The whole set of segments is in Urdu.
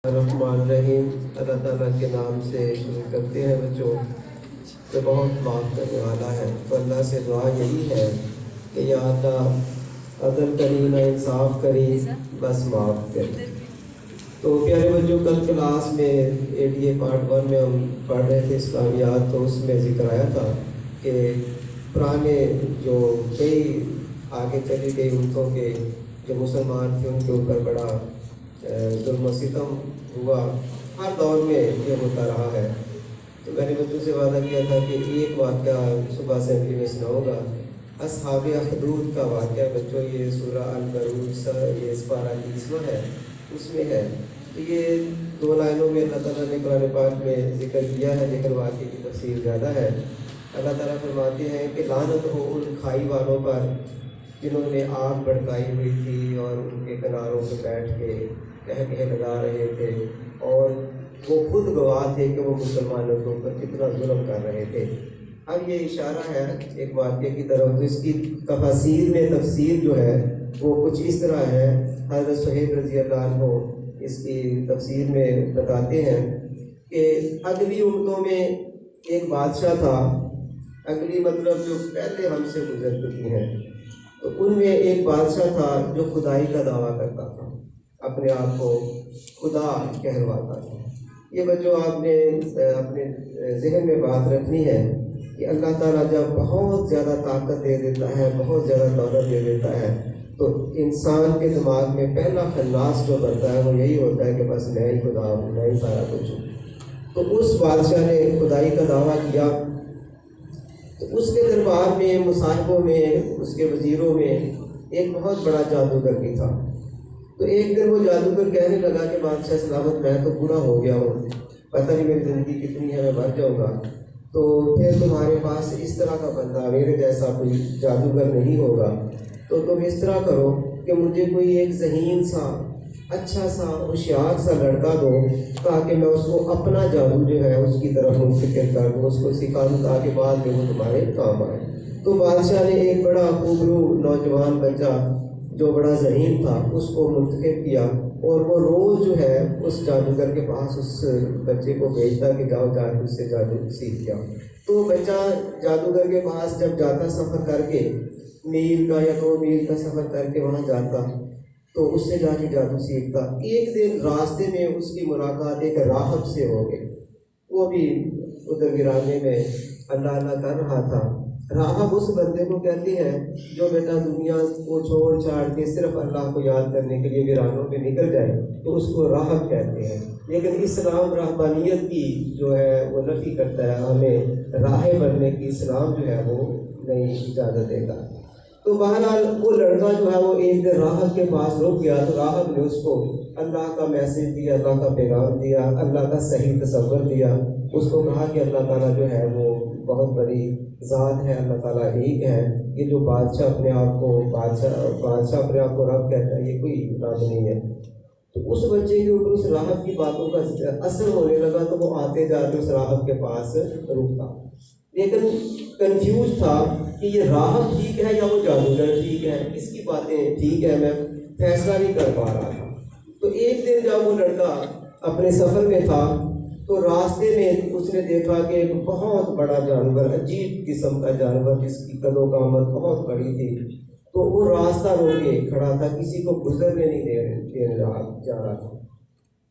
الرحمن الرحیم۔ اللہ تعالیٰ کے نام سے شروع کرتے ہیں بچوں، جو بہت معاف کرنے والا ہے۔ تو اللہ سے دعا یہی ہے کہ یا اللہ عدل کری نہ انصاف کری، بس معاف کری۔ تو پیارے بچوں، کل کلاس میں ADA پارٹ 1 میں ہم پڑھ رہے تھے اسلامیات، تو اس میں ذکر آیا تھا کہ پرانے جو کئی آگے چلی گئی امتوں کے جو مسلمان تھے ان کے اوپر بڑا ظلم و ستم ہوا، ہر دور میں یہ ہوتا رہا ہے۔ تو میں نے بچوں سے وعدہ کیا تھا کہ ایک واقعہ صبح اسمبلی میں سناؤں گا، اصحاب اخدود کا واقعہ۔ بچوں یہ سورہ البروج یہ سپارہ 30 ہے، اس میں ہے۔ تو یہ 2 لائنوں میں اللہ تعالیٰ نے قرآن پاک میں ذکر کیا ہے، لیکن واقعے کی تفصیل زیادہ ہے۔ اللہ تعالیٰ فرماتے ہیں کہ لعنت ہو ان کھائی والوں پر جنہوں نے آگ بھڑکائی ہوئی تھی اور ان کے کناروں پہ بیٹھ کے کہہ لگا رہے تھے، اور وہ خود گواہ تھے کہ وہ مسلمانوں کے اوپر کتنا ظلم کر رہے تھے۔ اب یہ اشارہ ہے ایک واقعے کی طرف، تو اس کی تفسیر جو ہے وہ کچھ اس طرح ہے۔ حضرت صہیب رضی اللہ عنہ اس کی تفسیر میں بتاتے ہیں کہ اگلی امتوں میں ایک بادشاہ تھا، اگلی مطلب جو پہلے ہم سے گزر چکی ہیں، تو ان میں ایک بادشاہ تھا جو خدائی کا دعویٰ کرتا تھا، اپنے آپ کو خدا کہلواتا تھا۔ یہ بچوں آپ نے اپنے ذہن میں بات رکھنی ہے کہ اللہ تعالیٰ جب بہت زیادہ طاقت دے دیتا ہے، بہت زیادہ دولت دے دیتا ہے، تو انسان کے دماغ میں پہلا خناس جو بنتا ہے وہ یہی ہوتا ہے کہ بس میں ہی خدا ہوں، میں ہی سارا کچھ ہوں۔ تو اس بادشاہ نے خدائی کا دعویٰ کیا، تو اس کے دربار میں، مصاحبوں میں، اس کے وزیروں میں ایک بہت بڑا جادوگر بھی تھا۔ تو ایک دن وہ جادوگر کہنے لگا کہ بادشاہ سلامت، میں تو بوڑھا ہو گیا ہوں، پتہ نہیں میری زندگی کتنی ہے، میں مر جاؤں گا، تو پھر تمہارے پاس اس طرح کا بندہ، میرے جیسا کوئی جادوگر نہیں ہوگا، تو تم اس طرح کرو کہ مجھے کوئی ایک ذہین سا، اچھا سا، ہوشیار سا لڑکا دو، تاکہ میں اس کو اپنا جادو جو ہے اس کی طرف منتقل کر دوں، اس کو سکھا دوں تاکہ بعد میں وہ تمہارے کام آئے۔ تو بادشاہ نے ایک بڑا خوبرو نوجوان بچہ جو بڑا ذہین تھا اس کو منتخب کیا، اور وہ روز جو ہے اس جادوگر کے پاس اس بچے کو بھیجتا کہ جاؤ جا کے اس سے جادو سیکھ جاؤ۔ تو بچہ جادوگر کے پاس جب جاتا، سفر کر کے میل کا یا 2 میل کا سفر کر کے وہاں جاتا، تو اس سے جا کے جادو سیکھتا۔ ایک دن راستے میں اس کی ملاقات ایک راہب سے ہو گئی، وہ بھی ادھر گرانے میں اللہ اللہ کر رہا تھا۔ راہب اس بندے کو کہتے ہیں جو بیٹا دنیا کو چھوڑ چھاڑ کے صرف اللہ کو یاد کرنے کے لیے ویرانوں پہ نکل جائے، تو اس کو راہب کہتے ہیں۔ لیکن اسلام راہبانیت کی جو ہے وہ نفی کرتا ہے، ہمیں راہب بننے کی اسلام جو ہے وہ نہیں اجازت دیتا۔ تو بہرحال وہ لڑکا جو ہے وہ ایک دن راہب کے پاس رک گیا، تو راہب نے اس کو اللہ کا میسج دیا، اللہ کا پیغام دیا، اللہ کا صحیح تصور دیا۔ اس کو کہا کہ اللہ تعالیٰ جو ہے وہ بہت بڑی ذات ہے، اللہ تعالیٰ ایک ہے، یہ جو بادشاہ اپنے آپ کو رب کہتا ہے، یہ کوئی رب نہیں ہے۔ تو اس بچے کے اوپر اس راہب کی باتوں کا اثر ہونے لگا، تو وہ آتے جاتے اس راہب کے پاس رکتا، لیکن کنفیوز تھا کہ یہ راہب ٹھیک ہے یا وہ جادوگر ٹھیک ہے، کس کی باتیں ٹھیک ہے، میں فیصلہ نہیں کر پا رہا تھا۔ تو ایک دن جب وہ لڑکا اپنے سفر میں تھا، تو راستے میں اس نے دیکھا کہ ایک بہت بڑا جانور، عجیب قسم کا جانور جس کی قد و قامت بہت بڑی تھی، تو وہ راستہ روکے کھڑا تھا، کسی کو گزرنے نہیں جا رہا تھا۔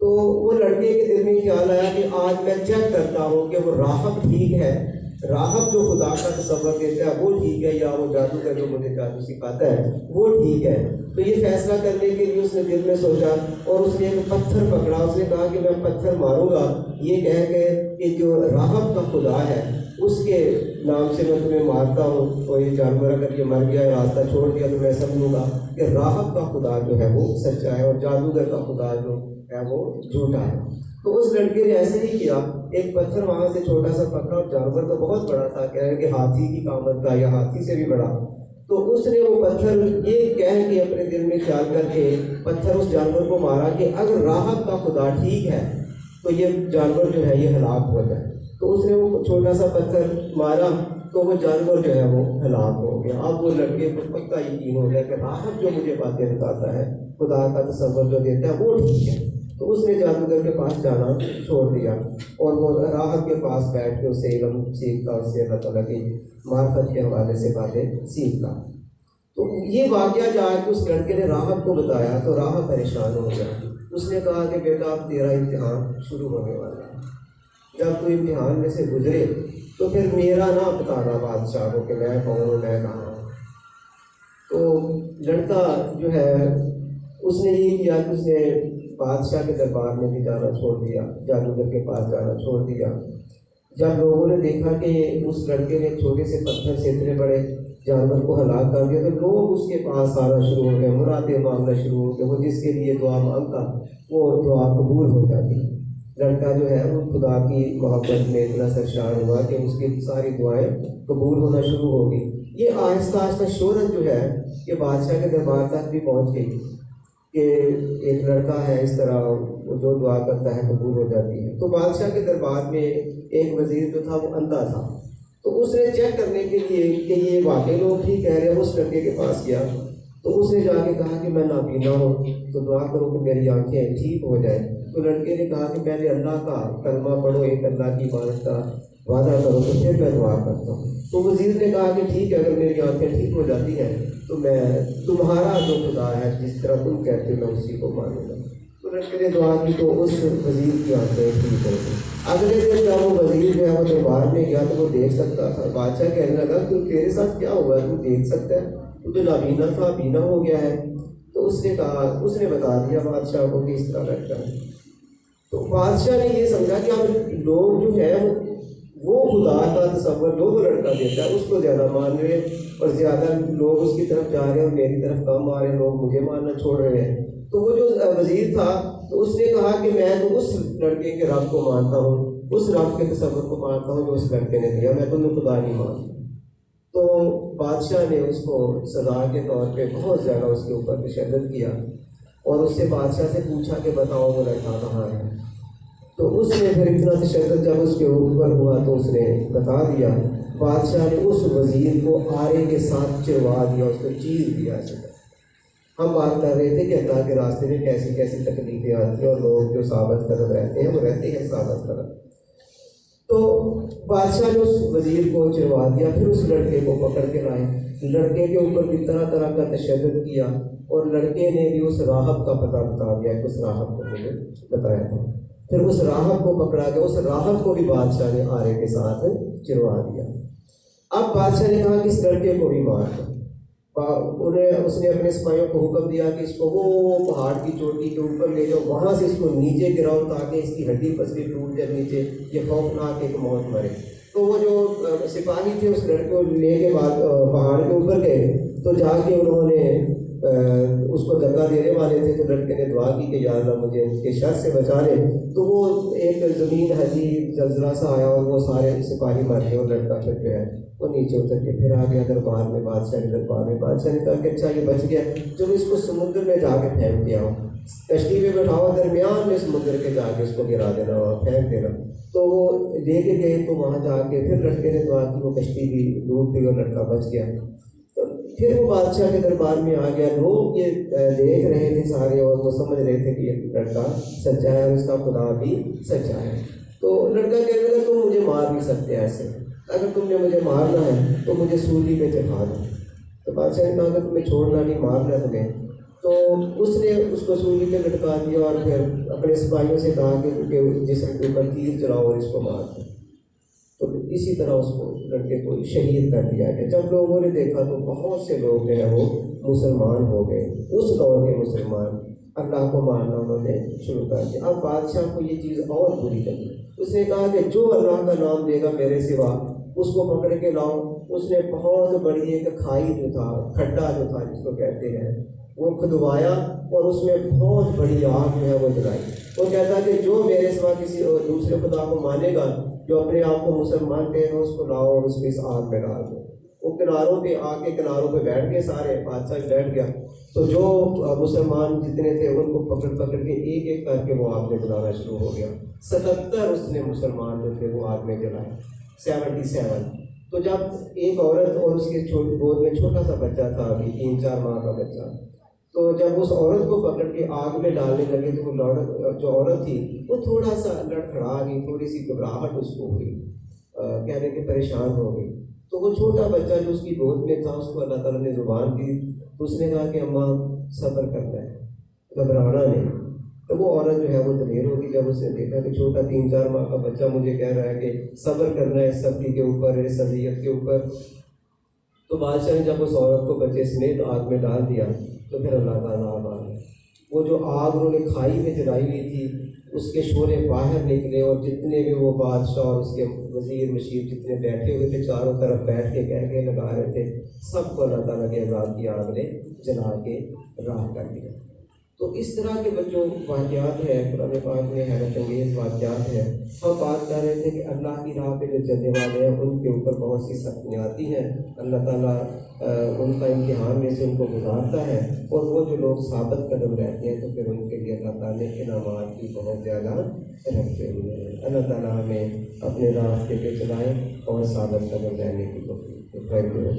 تو وہ لڑکے کے دل میں خیال آیا کہ آج میں چیک کرتا ہوں کہ وہ راہب ٹھیک ہے، راہب جو خدا کا تصور دیتا ہے وہ ٹھیک ہے، یا وہ جادوگر جو مجھے جادو سکھاتا ہے وہ ٹھیک ہے۔ تو یہ فیصلہ کرنے کے لیے اس نے دل میں سوچا، اور اس نے ایک پتھر پکڑا، اس نے کہا کہ میں پتھر ماروں گا یہ کہہ کے کہ جو راہب کا خدا ہے اس کے نام سے میں تمہیں مارتا ہوں، تو یہ جانور اگر یہ مر گیا، راستہ چھوڑ دیا، تو میں سمجھوں گا کہ راہب کا خدا جو ہے وہ سچا ہے اور جادوگر کا خدا جو ہے وہ جھوٹا ہے۔ تو اس لڑکے نے ایسے ہی کیا، ایک پتھر وہاں سے چھوٹا سا پکڑا، اور جانور تو بہت بڑا تھا، کہہ رہے کہ ہاتھی کی قامت کا یا ہاتھی سے بھی بڑا۔ تو اس نے وہ پتھر یہ کہہ کے اپنے دل میں خیال کر کے پتھر اس جانور کو مارا کہ اگر راہب کا خدا ٹھیک ہے تو یہ جانور جو ہے یہ ہلاک ہو جائے۔ تو اس نے وہ چھوٹا سا پتھر مارا، تو وہ جانور جو ہے وہ ہلاک ہو گیا۔ اب وہ لڑکے کو پکا یقین ہو گیا کہ راہب جو مجھے باتیں بتاتا ہے، خدا کا تصور جو دیتا ہے وہ ٹھیک ہے۔ تو اس نے جادوگر کے پاس جانا چھوڑ دیا اور وہ راہب کے پاس بیٹھ کے اس سے علم سیکھتا، اس سے اللہ تعالیٰ کی معرفت کے حوالے سے باتیں سیکھتا۔ تو یہ واقعہ جا کے اس لڑکے نے راہب کو بتایا تو راہب پریشان ہو گیا۔ اس نے کہا کہ بیٹا اب تیرا امتحان شروع ہونے والا ہے، جب تو امتحان میں سے گزرے تو پھر میرا نہ بتانا بادشاہ کو کہ میں کون ہوں، میں کہاں ہوں۔ تو لڑکا جو ہے اس نے یہ کیا کہ اس نے بادشاہ کے دربار میں بھی جانا چھوڑ دیا، جادوگر کے پاس جانا چھوڑ دیا۔ جب لوگوں نے دیکھا کہ اس لڑکے نے چھوٹے سے پتھر سے اتنے بڑے جانور کو ہلاک کر دیا تو لوگ اس کے پاس آنا شروع ہو گئے، مرادیں مانگنا شروع ہو گئے۔ وہ جس کے لیے دعا مانگتا وہ دعا قبول ہو جاتی۔ لڑکا جو ہے وہ خدا کی محبت میں اتنا سرشار ہوا کہ اس کی ساری دعائیں قبول ہونا شروع ہو گئی۔ یہ آہستہ آہستہ شہرت جو ہے یہ بادشاہ کے دربار تک بھی پہنچ گئی کہ ایک لڑکا ہے اس طرح وہ جو دعا کرتا ہے قبول ہو جاتی ہے۔ تو بادشاہ کے دربار میں ایک وزیر جو تھا وہ اندھا تھا، تو اس نے چیک کرنے کے لیے کہ یہ واقعی لوگ ٹھیک کہہ رہے ہیں، اس لڑکے کے پاس گیا تو اس نے جا کے کہا کہ میں نابینا ہوں تو دعا کرو کہ میری آنکھیں ٹھیک ہو جائیں۔ تو لڑکے نے کہا کہ پہلے اللہ کا کلمہ پڑھو، ایک اللہ کی عبادت کا وعدہ کرو تو پھر میں دعا کرتا ہوں۔ تو وزیر نے کہا کہ ٹھیک ہے، اگر میری آنکھیں ٹھیک ہو جاتی ہیں تو میں تمہارا جو خدا ہے جس طرح تم کہتے ہو میں اسی کو مانوں گا۔ تو لڑکے نے دعا کی تو اس وزیر کی آنکھیں ٹھیک ہو گئی۔ اگلے دن جب وہ وزیر جو ہے وہ دربار میں گیا تو وہ دیکھ سکتا تھا۔ بادشاہ کہنے لگا کہ تیرے ساتھ کیا ہوا ہے، تو دیکھ سکتا ہے، تو جو نابینا تھا بینا ہو گیا ہے۔ تو اس نے کہا، اس نے بتا دیا بادشاہ کو کہ اس طرح لگتا ہے۔ تو بادشاہ نے یہ سمجھا کہ اب لوگ جو ہے وہ خدا کا تصور جو وہ لڑکا دیتا ہے اس کو زیادہ مان رہے ہیں اور زیادہ لوگ اس کی طرف جا رہے ہیں اور میری طرف کم آ رہے ہیں، لوگ مجھے ماننا چھوڑ رہے ہیں۔ تو وہ جو وزیر تھا تو اس نے کہا کہ میں تو اس لڑکے کے رب کو مانتا ہوں، اس رب کے تصور کو مانتا ہوں جو اس لڑکے نے دیا، میں تمہیں خدا نہیں مانتا۔ تو بادشاہ نے اس کو سزا کے طور پہ بہت زیادہ اس کے اوپر تشدد کیا اور اس سے بادشاہ سے پوچھا کہ بتاؤ وہ لڑکا کہاں ہے۔ تو اس نے پھر اتنا تشدد جب اس کے اوپر ہوا تو اس نے بتا دیا۔ بادشاہ نے اس وزیر کو آرے کے ساتھ چروا دیا، اس کو چیر دیا۔ ہم بات کر رہے تھے کہ اللہ کے راستے میں کیسی کیسی تکلیفیں آتی ہیں اور لوگ جو ثابت قدم رہتے ہیں وہ رہتے ہیں ثابت قدم۔ تو بادشاہ نے اس وزیر کو چروا دیا، پھر اس لڑکے کو پکڑ کے لائے، لڑکے کے اوپر بھی طرح طرح کا تشدد کیا اور لڑکے نے بھی اس راہب کا پتہ بتا دیا کہ اس راہب کو مجھے بتایا تھا۔ پھر اس راہب کو پکڑا گیا، اس راہب کو بھی بادشاہ نے آرے کے ساتھ چروا دیا۔ اب بادشاہ نے کہا کہ اس لڑکے کو بھی مار دو۔ اس نے اپنے سپاہیوں کو حکم دیا کہ اس کو وہ پہاڑ کی چوٹی کے اوپر لے جاؤ، وہاں سے اس کو نیچے گراؤ تاکہ اس کی ہڈی پسلی ٹوٹ جائے نیچے، یہ خوفناک ایک موت مرے۔ تو وہ جو سپاہی تھے اس لڑکے کو لے کے بعد پہاڑ کے اوپر گئے تو جا کے انہوں نے اس کو دھکا دینے والے تھے تو لڑکے نے دعا کی کہ یا اللہ مجھے اس کے شر سے بچا لے۔ تو وہ ایک زمین عجیب زلزلہ سا آیا اور وہ سارے سپاہی مر گئے اور لڑکا پھر جو ہے وہ نیچے اتر کے پھر آ گیا دربار میں، بادشاہ کے دربار میں۔ بادشاہ نے کہا کہ اچھا یہ بچ گیا، چلو اس کو سمندر میں جا کے پھینک کے آؤ، کشتی میں بٹھاؤ، درمیان میں سمندر کے جا کے اس کو گرا دینا اور پھینک دینا۔ تو وہ لے کے گئے تو وہاں جا کے پھر لڑکے نے دعا کی، وہ کشتی بھی ڈوب گئی اور لڑکا بچ گیا۔ پھر وہ بادشاہ کے دربار میں آ گیا، لوگ یہ دیکھ رہے تھے سارے اور وہ سمجھ رہے تھے کہ یہ لڑکا سچا ہے اور اس کا خدا بھی سچا ہے۔ تو لڑکا کہنے لگا تم مجھے مار نہیں سکتے ایسے، اگر تم نے مجھے مارنا ہے تو مجھے سولی پہ چڑھا دو۔ تو بادشاہ نے کہا کہ تمہیں چھوڑنا نہیں، مارنا تمہیں۔ تو اس نے اس کو سولی پہ لٹکا دیا اور پھر اپنے سپاہیوں سے کہا کہ جسم کے اوپر تیر چلاؤ اور اس کو مار دو۔ تو اسی طرح اس کو لڑکے کو شہید کر دیا گیا۔ جب لوگوں نے دیکھا تو بہت سے لوگ جو ہیں وہ مسلمان ہو گئے، اس دور کے مسلمان اللہ کو ماننا انہوں نے شروع کر دیا۔ اب بادشاہ کو یہ چیز اور بری لگی، اس نے کہا کہ جو اللہ کا نام دے گا میرے سوا اس کو پکڑ کے لاؤ۔ اس نے بہت بڑی ایک کھائی جو تھا، کھڈا جو تھا جس کو کہتے ہیں، وہ کھدوایا اور اس میں بہت بڑی آگ جو ہے وہ جلائی۔ وہ کہتا کہ جو میرے سوا کسی دوسرے خدا کو مانے گا، جو اپنے آپ کو مسلمان کہے گا، اس کو لاؤ اور اس کو اس آگ میں ڈال دو۔ وہ کناروں پہ آگ کے کناروں پہ بیٹھ گئے سارے، بادشاہ بیٹھ گیا تو جو مسلمان جتنے تھے ان کو پکڑ پکڑ کے ایک ایک کر کے وہ آگ میں جلانا شروع ہو گیا۔ 77 اس نے مسلمان جو تھے وہ آگ میں جلائے، 77۔ تو جب ایک عورت اور اس کے گود میں چھوٹا سا بچہ تھا، ابھی 3-4 ماہ کا بچہ، تو جب اس عورت کو پکڑ کے آگ میں ڈالنے لگے تو وہ جو عورت تھی وہ تھوڑا سا لڑکھڑا گئی، تھوڑی سی گھبراہٹ اس کو ہوئی، کہنے کہ پریشان ہو گئی. تو وہ چھوٹا بچہ جو اس کی گود میں تھا اس کو اللہ تعالیٰ نے زبان دی، تو اس نے کہا کہ اماں صبر کرنا ہے، گھبرانا نہیں. تو وہ عورت جو ہے وہ دلیر ہوگی جب اس نے دیکھا کہ چھوٹا 3-4 ماہ کا بچہ مجھے کہہ رہا ہے کہ صبر کرنا ہے اس سختی کے اوپر، اس اذیت کے اوپر. تو بادشاہ نے جب اس عورت کو بچے سمیت آگ میں ڈال دیا تو پھر اللہ کا عذاب آ گیا. وہ جو آگ انہوں نے کھائی میں جلائی ہوئی تھی اس کے شعلے باہر نکلے، اور جتنے بھی وہ بادشاہ اور اس کے وزیر مشیر جتنے بیٹھے ہوئے تھے چاروں طرف بیٹھ کے کہہ لگا رہے تھے، سب کو اللہ تعالیٰ کے عذاب کی آگ نے جلا کے راہ کر دیا. تو اس طرح کے بچوں واقعات ہیں قرآن پاک میں، حیرت انگیز واقعات ہیں. ہم بات کر رہے تھے کہ اللہ کی راہ پہ جو چلنے والے ہیں ان کے اوپر بہت سی سختیاں آتی ہیں، اللہ تعالیٰ ان کا امتحان میں سے ان کو گزارتا ہے، اور وہ جو لوگ ثابت قدم رہتے ہیں تو پھر ان کے لیے اللہ تعالیٰ نے انعامات کی بہت زیادہ رکھے ہوئے ہیں. اللہ تعالیٰ ہمیں اپنے راستے پہ چلائیں اور ثابت قدم رہنے کی توفیق دے.